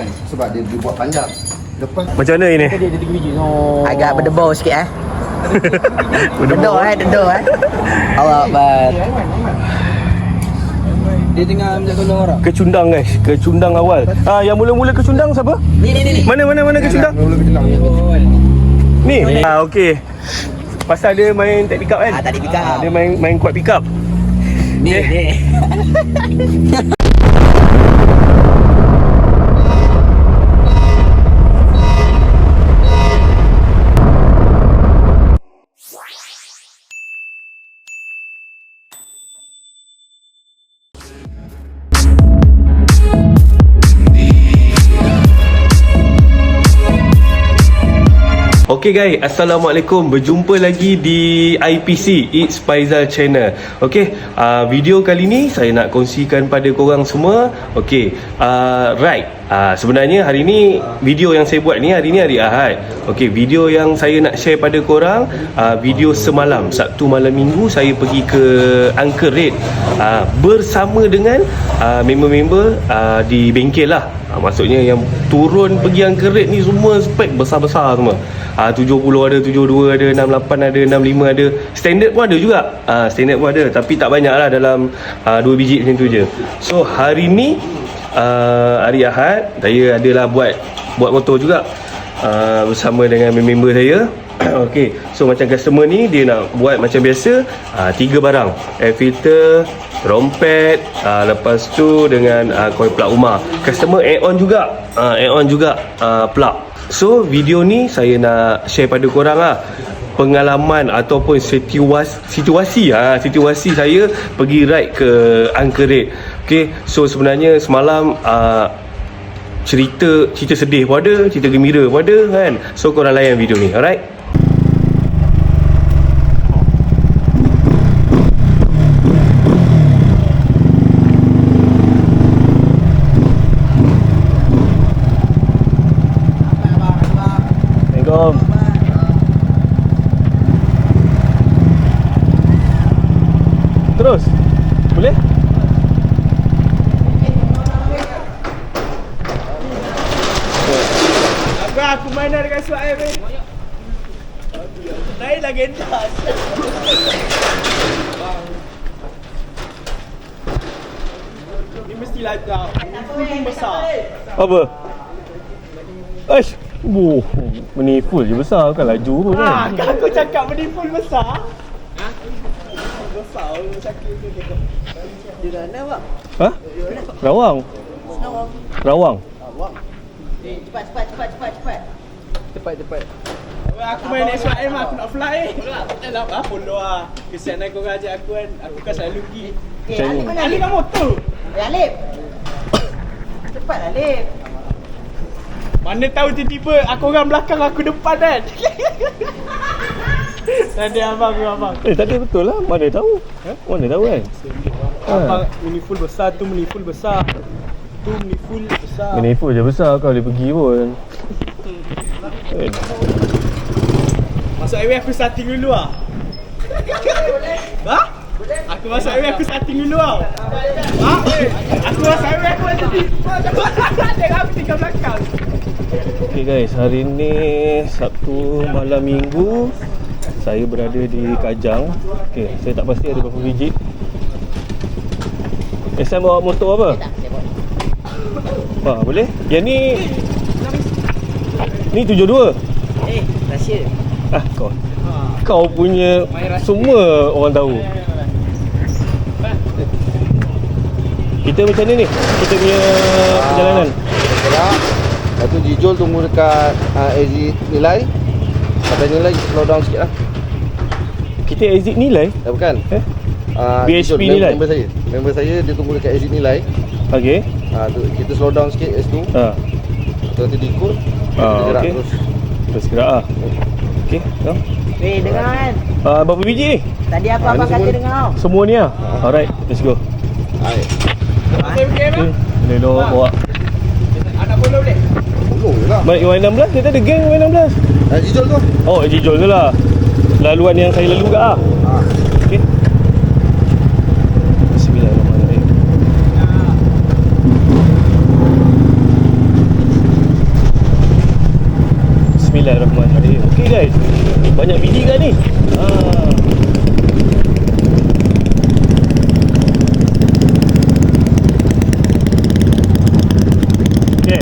kan. Sebab dia buat panjang. Lepas Macam mana ini? dia 3 biji. Agak berdebau sikit Dedor Allah Akbar. Dia tengah minta tolong orang. Kecundang guys, kecundang awal. Yang mula-mula kecundang siapa? Ni Mana kecundang? Ni. Okey. Pasal dia main tak pick up kan? Tak pick up. Dia main kuat pick up. Ni Okay guys, Assalamualaikum. Berjumpa lagi di IPC, It's Faizal Channel. Okay, video kali ni saya nak kongsikan pada korang semua. Okay, right, sebenarnya hari ni video yang saya buat ni hari Ahad. Okay, video yang saya nak share pada korang, video semalam, Sabtu malam Minggu saya pergi ke Anchor Road bersama dengan member-member di bengkel lah. Maksudnya yang turun pergi Anchor Road ni semua spek besar-besar semua. 70 ada, 72 ada, 68 ada, 65 ada. Standard pun ada juga. Standard pun ada, tapi tak banyak lah, dalam 2 biji macam tu je. So hari ni hari Ahad, saya adalah buat motor juga bersama dengan member saya. Okay, so macam customer ni dia nak buat macam biasa, 3 barang: air filter, trompet, lepas tu dengan coil plug rumah. Customer add on juga plug. So video ni saya nak share pada korang lah pengalaman ataupun situasi saya pergi ride ke Anchor Road. Okay, so sebenarnya semalam cerita sedih pun ada, cerita gembira pun ada kan. So korang layan video ni, alright? Terus boleh? Aku main dengan suat air ni. Naik lah gentas. Ni mestilah kau. Full besar. Apa? Aish. Meniful je besar, bukan laju pun kan? Kan aku cakap meniful besar. Besar sakit tu dia. Dia dah nak pak? Rawang. Cepat. Aku main next time aku nak fly. Tak nak apa lah. Kesian aku ajak aku kan. Aku kan selalu pergi. Ali kan motor. Alip. Cepatlah Alip. Mana tahu tiba-tiba aku orang belakang, aku depan kan. Tadi abang. Tadi betul lah. Mana tahu kan. Abang meniful besar tu, meniful besar. Tu meniful besar. Meniful je besar, kau boleh pergi pun. Masuk highway aku starting dulu lah. Aku masuk highway aku starting dulu lah. Aku masuk highway aku starting. Tengok aku tinggal belakang. Okay guys, hari ni Sabtu malam Minggu, saya berada di Kajang. Okay, saya tak pasti ada berapa biji. Sam bawa motor apa? Boleh? Yang ni 72. Rahsia. Kau punya semua orang tahu. Kita macam mana ni? Kita punya perjalanan. Lepas tu Jijol tunggu dekat exit Nilai. Katanya lagi slow down sikit lah. Kita exit Nilai? Bukan. BHP Jijol, Nilai? Member saya dia tunggu dekat exit Nilai. Okay. Kita slow down sikit kat situ. Kita nanti diikut. Kita gerak okay. Terus gerak lah. Okay, jom. Dengar kan? Berapa biji ni? Tadi apa abang kata dengar kau? Semua ni lah. Alright, let's go. Baik. Boleh bawa. Anak follow boleh? Follow je lah. Baik, Y16, kita ada geng Y16. Jijol tu. Jijol tu lah. Laluan yang saya lalu kat lah. Okay. Bismillahirrahmanirrahim. Bismillahirrahmanirrahim. Okey guys, banyak biji kan ni? Okey.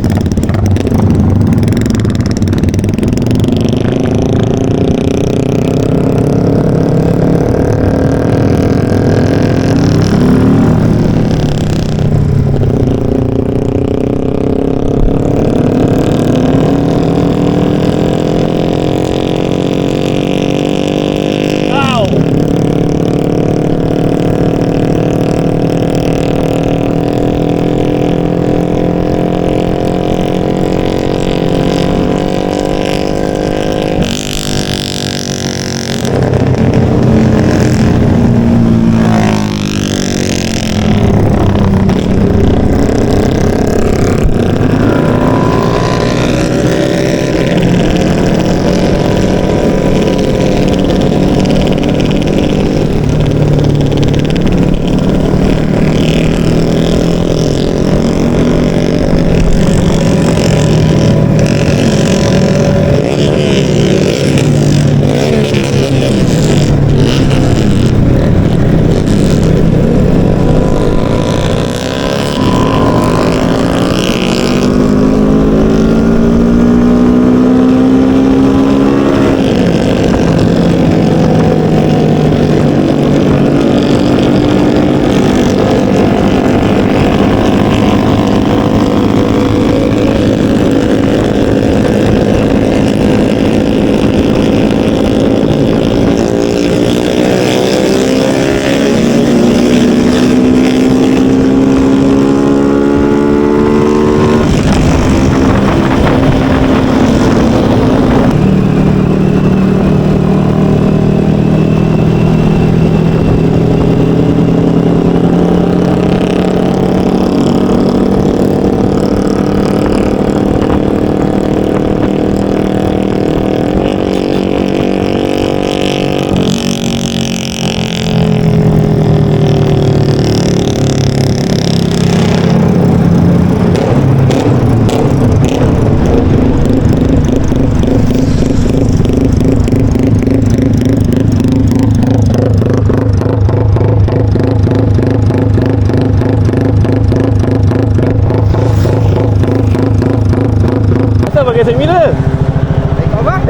Pakai semi dia. Tengok abang.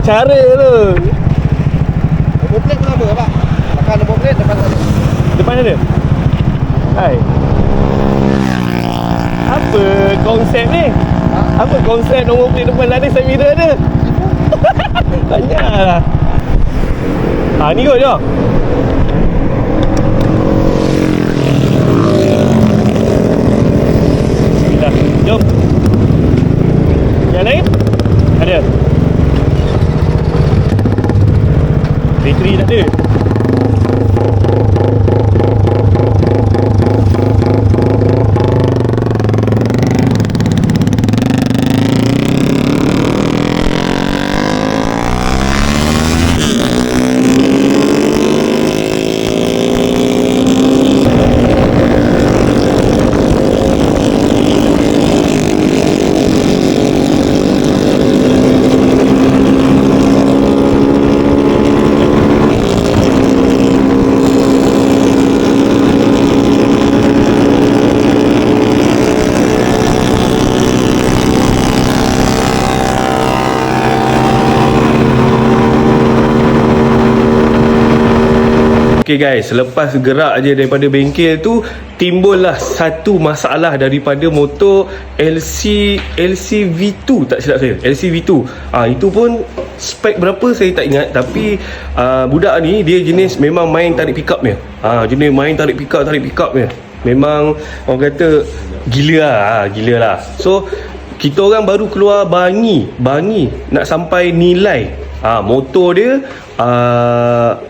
Cara tu. Nombor plate tu apa abang? Pakai nombor plate depan sana. Depan ada. Hai. Apa konsep ni? Apa konsep nombor plate depan ada semi dia ada? Tanyalah. Ni kot jom. Bismillah. Jom. Yang lain? Ada. Bateri tak ada. Okay guys, selepas gerak je daripada bengkel tu, timbullah satu masalah daripada motor LCV2 tak silap saya, LCV2. Itu pun spek berapa saya tak ingat, tapi budak ni dia jenis memang main tarik pickup dia. Jenis main tarik pickup dia. Memang orang kata gila lah. So kita orang baru keluar bangi nak sampai Nilai. Motor dia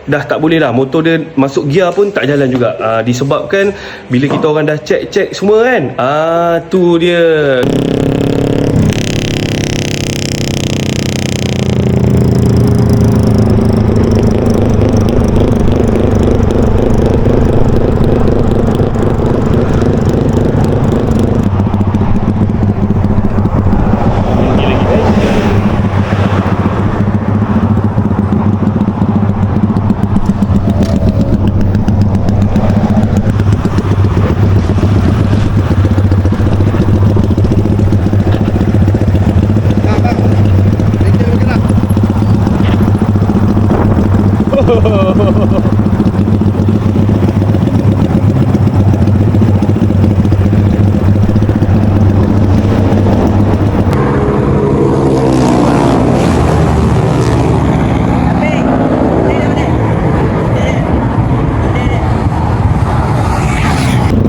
dah tak boleh lah. Motor dia masuk gear pun tak jalan juga, disebabkan bila kita orang dah check semua kan, tu dia.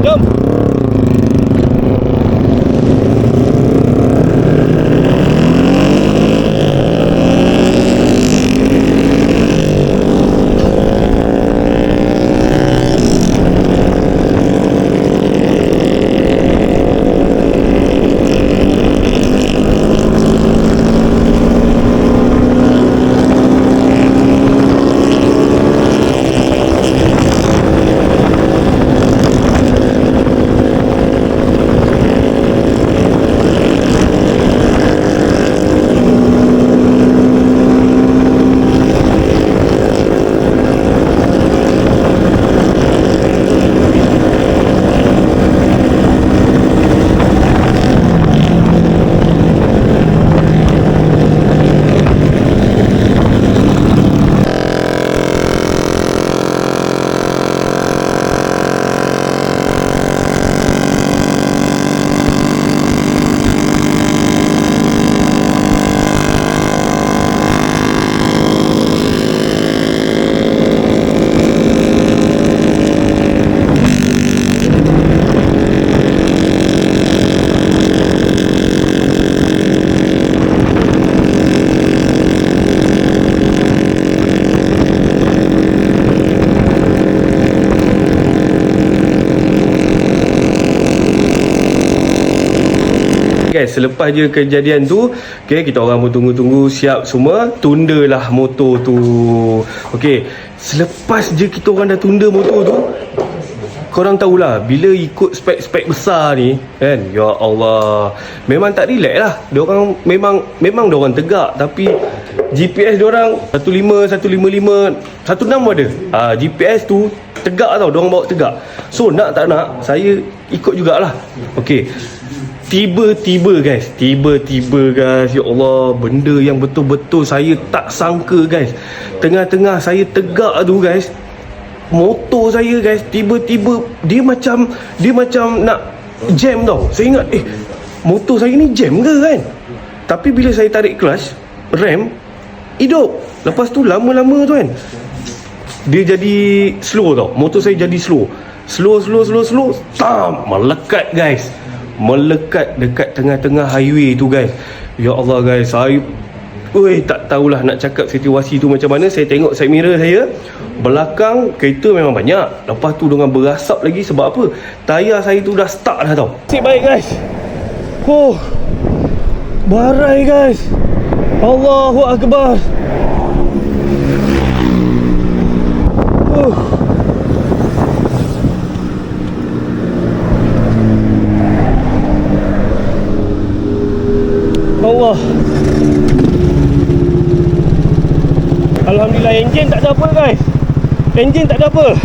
Jom. Guys, selepas je kejadian tu, okay, kita orang pun tunggu-tunggu siap semua, tundalah motor tu. Okay, selepas je kita orang dah tunda motor tu, korang tahulah bila ikut spek-spek besar ni kan, ya Allah, memang tak relax lah. Diorang memang diorang tegak, tapi GPS diorang 15, 155, 16 pun ada. GPS tu tegak tau, diorang bawa tegak. So nak tak nak, saya ikut jugalah. Okay, tiba-tiba guys, ya Allah, benda yang betul-betul saya tak sangka guys. Tengah-tengah saya tegak tu guys, motor saya guys, tiba-tiba dia macam nak jam tau. Saya ingat motor saya ni jam ke kan. Tapi bila saya tarik clutch, rem hidup. Lepas tu lama-lama tu kan, dia jadi slow tau. Motor saya jadi slow. Tam, melekat guys. Melekat dekat tengah-tengah highway tu guys. Ya Allah guys, saya tak tahulah nak cakap situasi tu macam mana. Saya tengok side mirror saya, belakang kereta memang banyak. Lepas tu dengan berasap lagi. Sebab apa? Tayar saya tu dah stuck dah tau. Nasib baik guys. Barai guys. Allahu Akbar. Allah. Alhamdulillah, enjin tak ada apa guys. Enjin tak ada apa.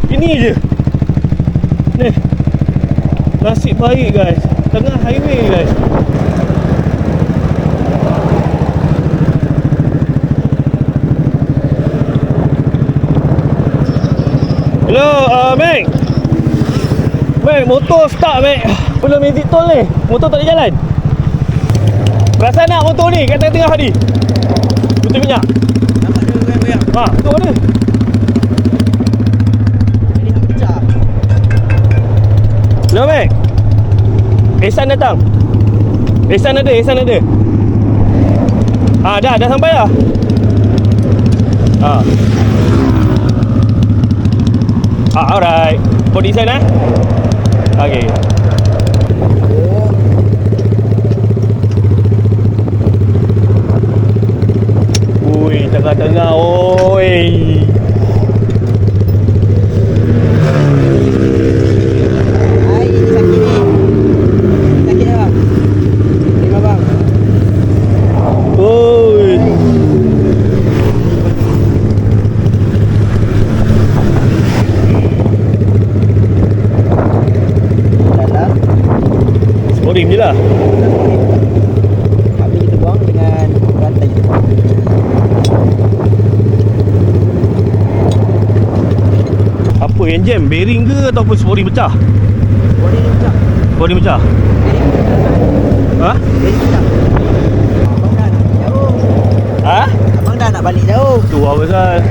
Ini je. Ni. Nasib baik guys, tengah highway guys. Hello, Mac. Mac, motor stuck Mac. Belum exit tol ni. Motor tak ada jalan. Perasan nak motor ni kat tengah-tengah ni. Putih minyak. Nampak dia goyang-goyang. Motor mana? Ini tak pecah. Hello Mac. Ehsan datang. Ehsan ada. Dah sampai dah. Alright. For design Okay. Ui, tengah-tengah. Oi. Ini sakit ni. Sakit tak bang? Terima bang. Oi. Dalam. Sporim je lah. Habis kita buang dengan rantai. yang jam bearing ke ataupun sporing pecah? Body ni pecah. Sporing pecah. Bearing pecah. Ha? Bearing pecah. Abang dah nak jauh. Ha? Abang dah nak balik jauh. Tu apa pasal?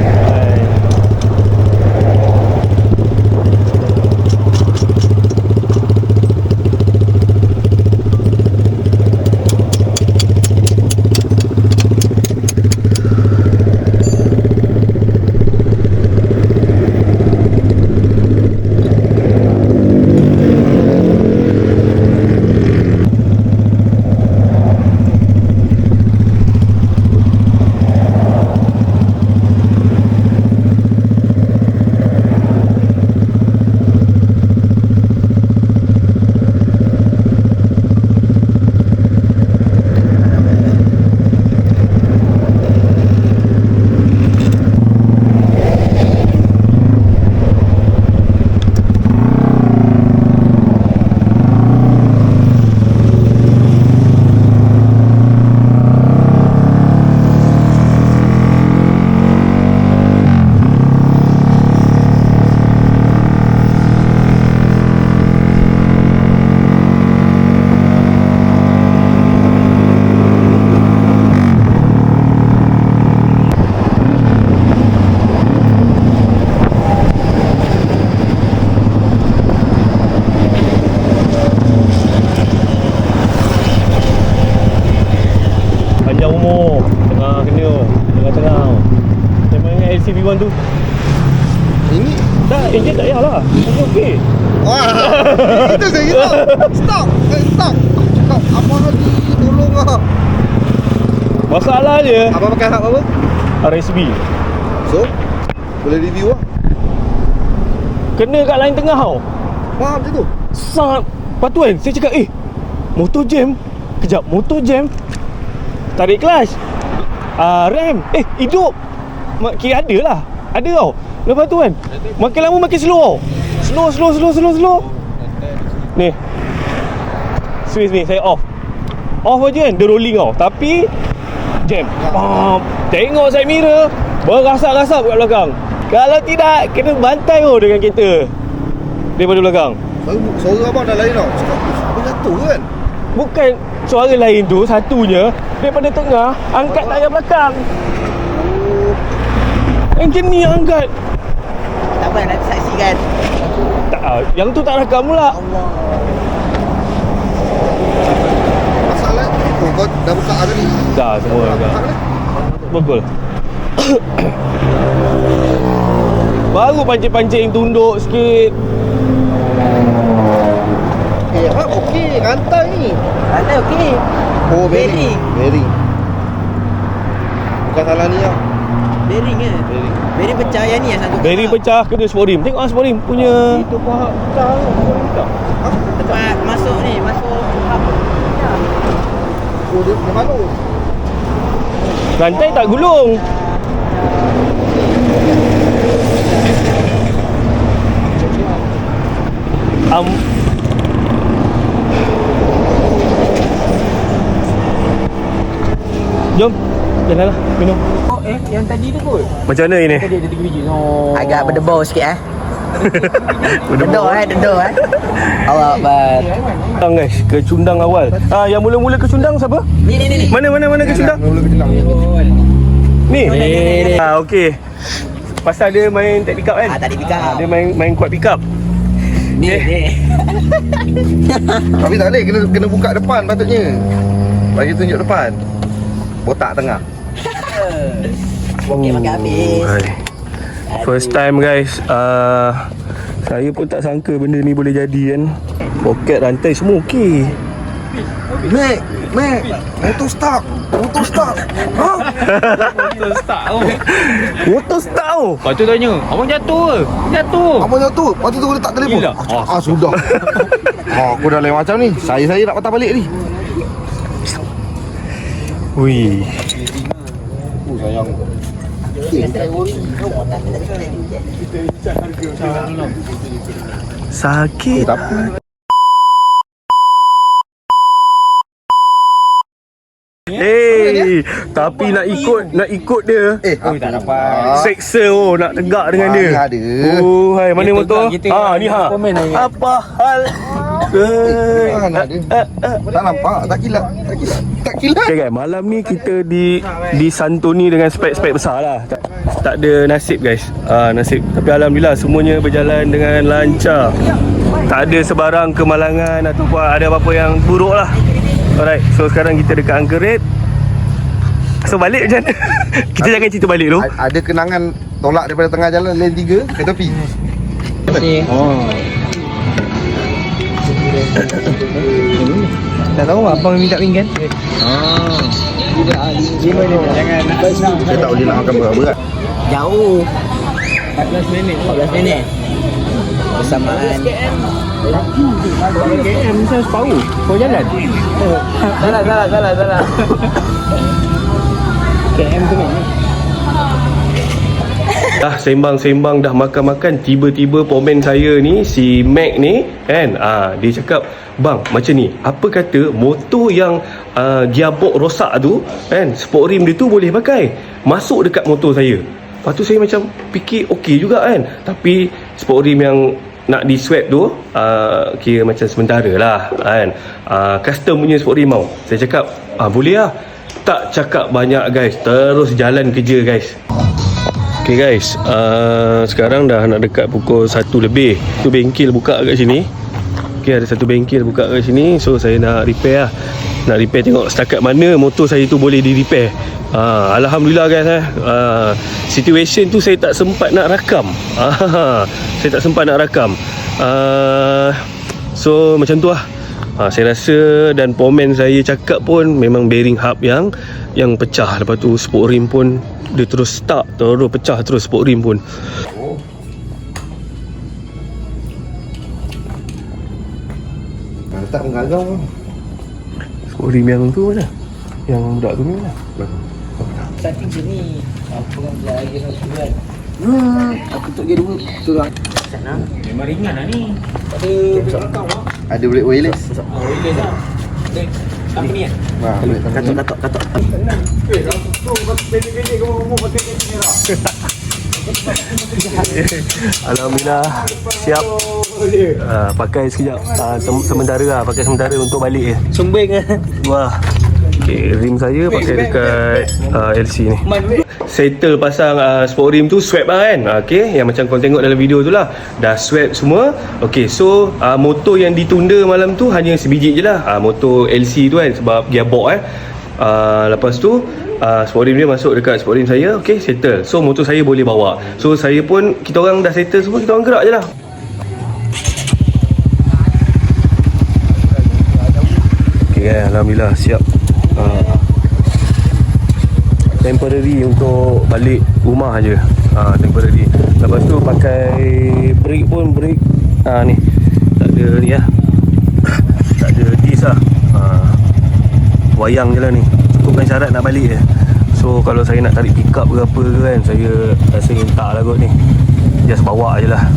Panjang umur, tengah kena, tengah-tengah. Memang dengan LCV1 tu. Ini Dah, enjin tak payahlah. Semua okey. wah. Itu saya kira. Stop. Stop. Stop. Apa lagi? Tolong ah. Masalah je Abang pakai hak apa? RSB. So, boleh review ah. Kena kat line tengah tau. Faham macam tu? Sangat. Lepas tu kan saya cakap motor jam. Kejap, motor jam. Tarik clutch. Rem hidup. Kira ada lah. Ada tau. Lepas tu kan makin lama makin slow tau. Slow. Ni switch ni saya off aja kan. Dia rolling tau. Tapi jam. Tengok side mirror berasap-rasap kat belakang. Kalau tidak kena bantai dengan kereta daripada belakang. Suara abang dah lain tau. Cakap, abang jatuh kan? Bukan suara lain tu, satunya daripada tengah angkat tayar belakang. Enjin ni yang angkat. Tak apa, nanti saksikan. Tak, yang tu tak rakam pula. Allah. Masalah kau dah buka ada ni. Dah semua rakam. Betul. Baru pancing-pancing tunduk sikit. Okey, rantai ni. Rantai okey. Oh, bearing. Bukan salah ni lah. Bearing ke? Bearing pecah yang ni yang sangkut. Bearing pecah kena sporim. Tengok sporim punya. Itu pahak pecah tu. Tempat masuk ni, masuk hub. Oh, dia malu. Rantai tak gulung. Jom, jalanlah, minum. Oh, yang tadi tu kot. Macam mana ini? Tadi ada 3 biji. Oh. Agak berdebau sikit Dedor Allah Akbar. Guys, ke Cundang awal. Yang mula-mula ke Cundang siapa? Ni. Mana ke Cundang? Mula ke Cundang. Ni. Okey. Pasal dia main tak pick up kan? Tak pick up. Dia main kuat pick up. Ni. Tapi tak boleh, kena buka depan patutnya. Bagi tunjuk depan. Botak tengah. Okey, makan habis. First time guys. Saya pun tak sangka benda ni boleh jadi kan. Poket rantai semua okey. Mek, motor start. Ha? Motor start tau. Motor start tau. Lepas tu tanya, abang jatuh ke? Jatuh. Abang jatuh. Lepas tu dia letak telefon. Gila. Sudah. Aku dah lain macam ni. Saya nak patah balik ni. Ui. Sayang. Sakit. Tapi Tapi nak ikut dia. Oh, tak dapat. Seksa nak tegak dengan dia. Ada. Oh, hai mana Kita motor? tak, kita Ni komen lagi. Apa hal? Mana ada? Tak nampak, tak kilat. Okay guys, malam ni kita disantuni dengan spek-spek besar lah. Tak ada nasib guys. Nasib. Tapi alhamdulillah semuanya berjalan dengan lancar. Tak ada sebarang kemalangan ataupun ada apa-apa yang buruk lah. Alright, so sekarang kita dekat Anchorage. So balik macam mana? Kita jangan cerita balik tu. Ada kenangan tolak daripada tengah jalan lane 3 ke tepi. Tak tahu abang minta pinggan. Saya tak boleh nak makan berat-berat. Jauh 14 minit bersamaan. KM saya separuh. Kau jalan. Salah. KM tu kan. Dah sembang-sembang, dah makan-makan, tiba-tiba pomen saya ni, si Mac ni kan, dia cakap, "Bang, macam ni, apa kata motor yang gearbox rosak tu kan, sport rim dia tu boleh pakai, masuk dekat motor saya." Lepas tu saya macam fikir okey juga kan. Tapi sport rim yang nak di swap tu kira macam sementara lah kan, custom punya sport rim tau. Saya cakap boleh lah. Tak cakap banyak guys, terus jalan kerja guys. Okay guys, sekarang dah nak dekat pukul 1 lebih. Tu bengkel buka kat sini. Okay, ada satu bengkel buka kat sini. So saya nak repair lah. Nak repair, tengok setakat mana motor saya tu boleh di repair. Alhamdulillah guys. Situation tu saya tak sempat nak rakam. Saya tak sempat nak rakam. So macam tu lah. Saya rasa, dan pomen saya cakap pun memang bearing hub yang pecah. Lepas tu sport rim pun dia terus stuck, terus pecah terus sport rim pun. Tak mengagau. Sport rim yang tu mana? Yang budak tu ni mana? Starting sini. Apa kan lagi satu kan. Aku tuk dia dua turun. Sana. Memang ringan lah ni. Ada belakang lah. Ada brake wireless. Oh, boleh lah. Apa ni kan? Boleh Katok. Alhamdulillah siap. Pakai sekejap, sementara lah, pakai sementara untuk balik je. Sumbing ke? Wah. Okay, rim saya pakai dekat LC ni. Settle pasang sport rim tu, swap lah kan. Okay, yang macam kau tengok dalam video tu lah. Dah swap semua. Okay, so motor yang ditunda malam tu hanya sebiji je lah, motor LC tu kan, sebab gearbox lepas tu sport rim dia masuk dekat sport rim saya. Okay, settle. So motor saya boleh bawa. So saya pun, kita orang dah settle semua, kita orang gerak je lah. Okay, Alhamdulillah siap. Temporary untuk balik rumah je. Temporary. Lepas tu pakai brake pun, brake ni tak ada ni lah. Tak ada disc lah. Wayang je lah ni. Cukupkan syarat nak balik je. So kalau saya nak tarik pick up ke apa ke kan, saya rasa tak lah kot ni. Just bawa je lah.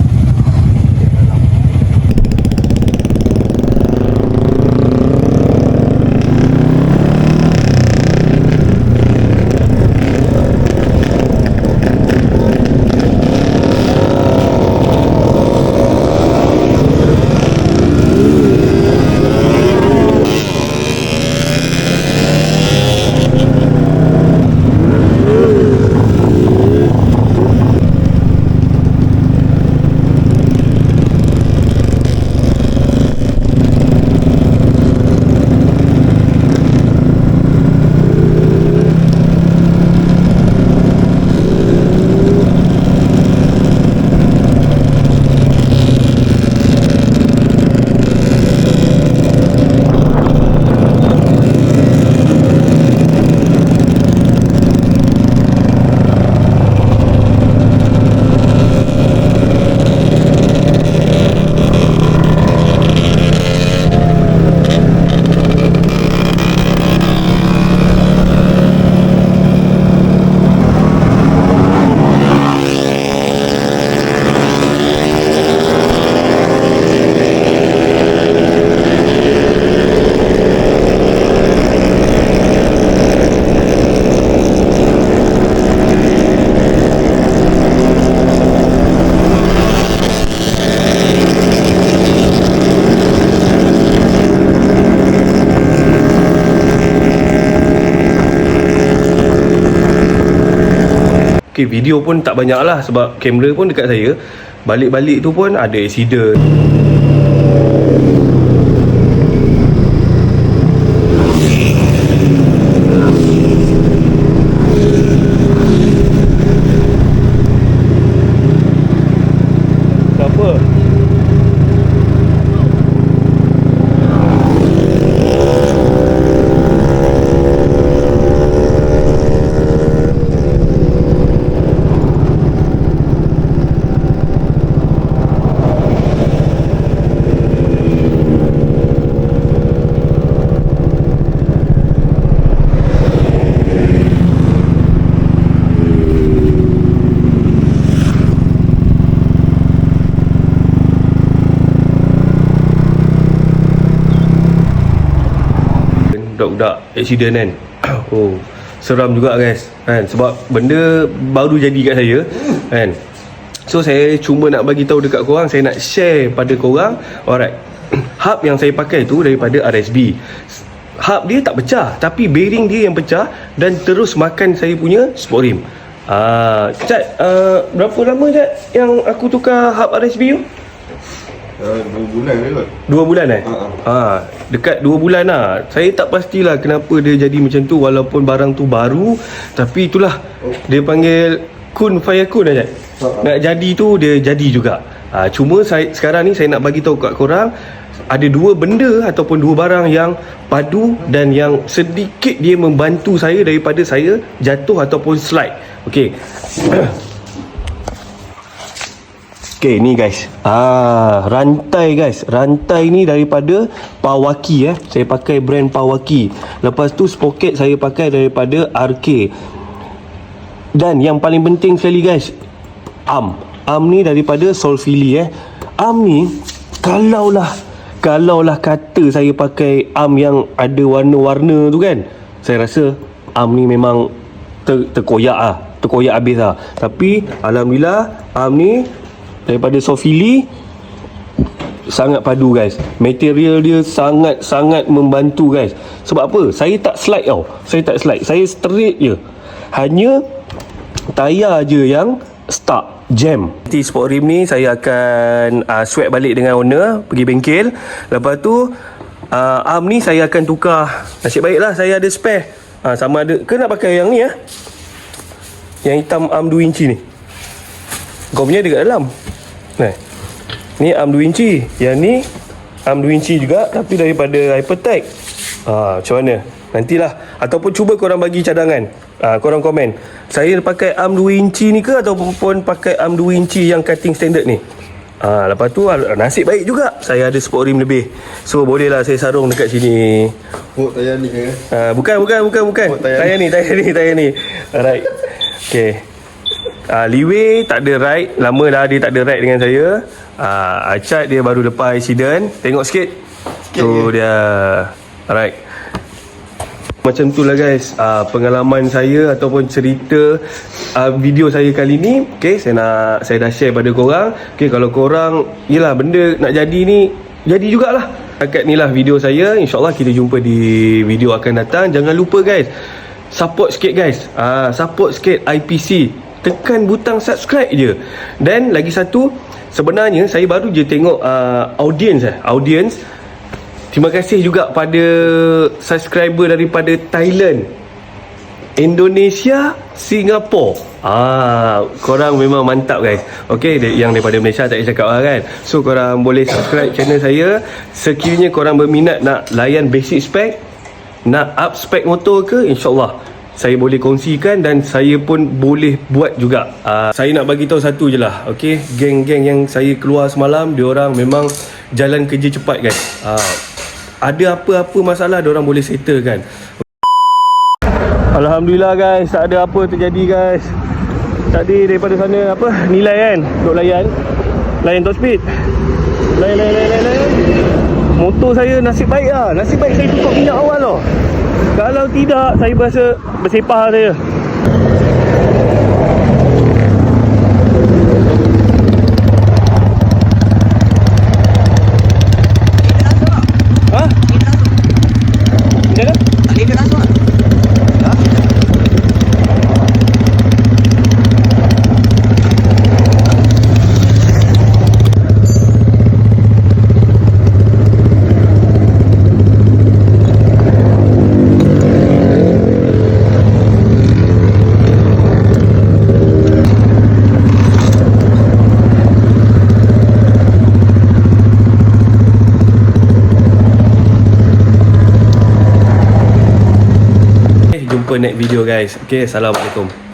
Okay, video pun tak banyak lah sebab kamera pun dekat saya. Balik-balik tu pun ada accident. Siapa? Budak-budak accident kan. Oh, seram juga guys kan, sebab benda baru jadi kat saya kan. So saya cuma nak bagi tahu dekat korang, saya nak share pada korang. Alright. Hub yang saya pakai tu daripada RSB. Hub dia tak pecah, tapi bearing dia yang pecah dan terus makan saya punya sport rim. Cat, berapa lama Cat yang aku tukar hub RSB tu? 2 bulan je kot. 2 bulan dekat 2 bulan lah. Saya tak pastilah kenapa dia jadi macam tu, walaupun barang tu baru. Tapi itulah, dia panggil kun fayakun aja. Nak jadi tu dia jadi juga. Cuma sekarang ni saya nak bagi tahu kat korang, ada 2 benda ataupun 2 barang yang padu dan yang sedikit dia membantu saya daripada saya jatuh ataupun slide. Okey. Okay, ni guys. Rantai guys. Rantai ni daripada Pawaki Saya pakai brand Pawaki. Lepas tu sprocket saya pakai daripada RK. Dan yang paling penting sekali guys, arm ni daripada Solfili Arm ni kalaulah kata saya pakai arm yang ada warna-warna tu kan, saya rasa arm ni memang terkoyak habis lah. Tapi alhamdulillah arm ni daripada Solfili sangat padu guys. Material dia sangat membantu guys. Sebab apa? Saya tak slide tau. Saya straight je. Hanya tayar je yang stuck, jam. Nanti sport rim ni saya akan swap balik dengan owner, pergi bengkel. Lepas tu arm ni saya akan tukar. Nasib baiklah saya ada spare. Sama ada ke nak pakai yang ni yang hitam arm 2 inci ni. Kau punya dekat dalam. Nah, ni arm 2 inci. Yang ni arm 2 inci juga, tapi daripada Hypertech. Macam mana? Nantilah. Ataupun cuba korang bagi cadangan. Korang komen, saya pakai arm 2 inci ni ke ataupun pakai arm 2 inci yang cutting standard ni. Lepas tu nasib baik juga saya ada sport rim lebih. So bolehlah saya sarung dekat sini. Tayar ni ke? Bukan. Tayar ni. Alright. Okay. Liway tak ada ride. Lama dah dia tak ada ride dengan saya. Acat dia baru lepas accident. Tengok sikit tu dia. Alright. Macam tu lah guys, pengalaman saya ataupun cerita video saya kali ni. Okay, saya dah share pada korang. Okay, kalau korang yelah benda nak jadi ni, jadi jugalah. Dekat ni lah video saya. InsyaAllah kita jumpa di video akan datang. Jangan lupa guys, support sikit guys. Support sikit IPC. Tekan butang subscribe je. Dan lagi satu, sebenarnya saya baru je tengok audience. Terima kasih juga pada subscriber daripada Thailand, Indonesia, Singapura. Korang memang mantap guys. Okay, yang daripada Malaysia tak payah cakap lah kan. So korang boleh subscribe channel saya. Sekiranya korang berminat nak layan basic spec, nak up spec motor ke, InsyaAllah saya boleh kongsikan dan saya pun boleh buat juga. Saya nak bagi tahu satu je lah. Okay, geng-geng yang saya keluar semalam, diorang memang jalan kerja cepat guys. Ada apa-apa masalah diorang boleh settle kan. Alhamdulillah guys, tak ada apa terjadi guys. Tadi daripada sana nilai kan, duk layan top speed. Layan. Motor saya nasib baik lah. Nasib baik saya tutup minyak awal tau. Kalau tidak, saya berasa bersepah saya. jumpa next video guys. Okay, Assalamualaikum.